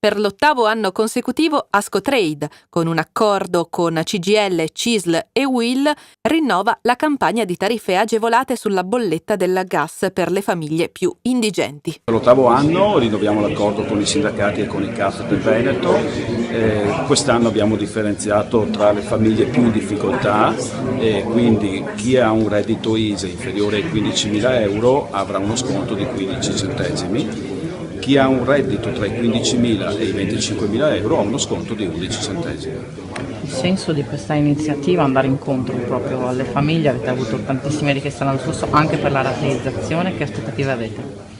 Per l'8º anno consecutivo Ascotrade, con un accordo con CGIL, CISL e UIL, rinnova la campagna di tariffe agevolate sulla bolletta del gas per le famiglie più indigenti. Per l'8º anno rinnoviamo l'accordo con i sindacati e con il CAF del Veneto. Quest'anno abbiamo differenziato tra le famiglie più in difficoltà, quindi chi ha un reddito ISEE inferiore ai 15.000 euro avrà uno sconto di 15 centesimi. Chi ha un reddito tra i 15.000 e i 25.000 euro ha uno sconto di 11 centesimi. Il senso di questa iniziativa è andare incontro proprio alle famiglie, avete avuto tantissime richieste l'anno scorso anche per la rateizzazione, che aspettative avete?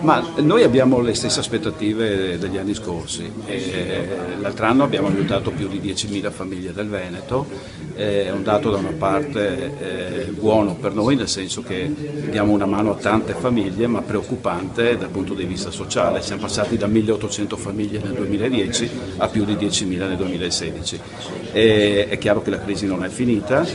Ma noi abbiamo le stesse aspettative degli anni scorsi. L'altro anno abbiamo aiutato più di 10.000 famiglie del Veneto, è un dato da una parte buono per noi, nel senso che diamo una mano a tante famiglie, ma preoccupante dal punto di vista sociale. Siamo passati da 1.800 famiglie nel 2010 a più di 10.000 nel 2016. È chiaro che la crisi non è finita,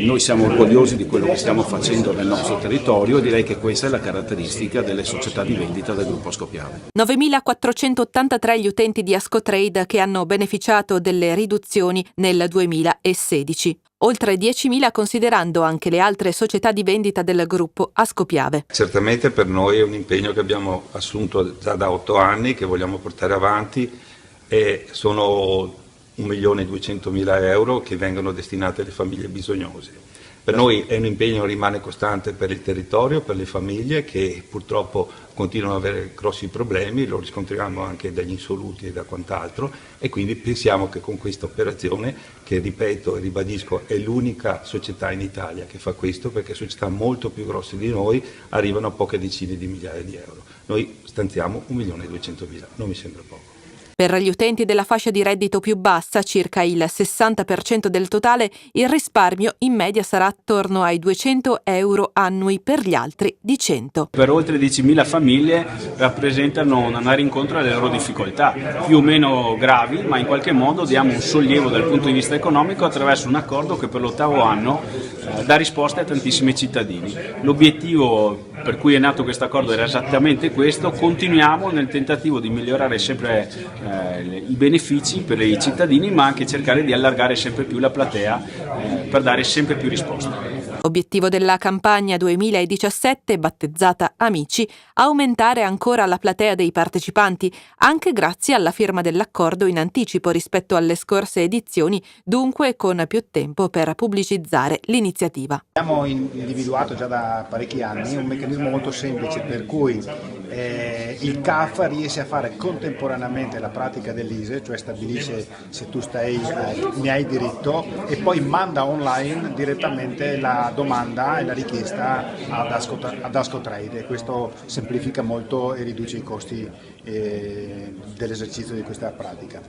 noi siamo orgogliosi di quello che stiamo facendo nel nostro territorio e direi che questa è la caratteristica delle società di vendita del gruppo Ascopiave. 9.483 gli utenti di Ascotrade che hanno beneficiato delle riduzioni nel 2016. Oltre 10.000 considerando anche le altre società di vendita del gruppo Ascopiave. Certamente per noi è un impegno che abbiamo assunto già da 8 anni, che vogliamo portare avanti, e sono 1.200.000 euro che vengono destinati alle famiglie bisognose. Per noi è un impegno che rimane costante per il territorio, per le famiglie che purtroppo continuano ad avere grossi problemi, lo riscontriamo anche dagli insoluti e da quant'altro, e quindi pensiamo che con questa operazione, che ripeto e ribadisco è l'unica società in Italia che fa questo, perché società molto più grosse di noi arrivano a poche decine di migliaia di euro. Noi stanziamo 1.200.000, non mi sembra poco. Per gli utenti della fascia di reddito più bassa, circa il 60% del totale, il risparmio in media sarà attorno ai 200 euro annui, per gli altri di 100. Per oltre 10.000 famiglie rappresentano un andare incontro alle loro difficoltà, più o meno gravi, ma in qualche modo diamo un sollievo dal punto di vista economico attraverso un accordo che per l'8º anno dà risposte a tantissimi cittadini. L'obiettivo per cui è nato questo accordo era esattamente questo: continuiamo nel tentativo di migliorare sempre i benefici per i cittadini, ma anche cercare di allargare sempre più la platea per dare sempre più risposte. Obiettivo della campagna 2017, battezzata Amici, aumentare ancora la platea dei partecipanti, anche grazie alla firma dell'accordo in anticipo rispetto alle scorse edizioni, dunque con più tempo per pubblicizzare l'iniziativa. Abbiamo individuato già da parecchi anni un meccanismo molto semplice per cui il CAF riesce a fare contemporaneamente la pratica dell'ISEE, cioè stabilisce se tu ne hai diritto, e poi manda online direttamente la domanda e la richiesta ad Ascotrade, e questo semplifica molto e riduce i costi dell'esercizio di questa pratica.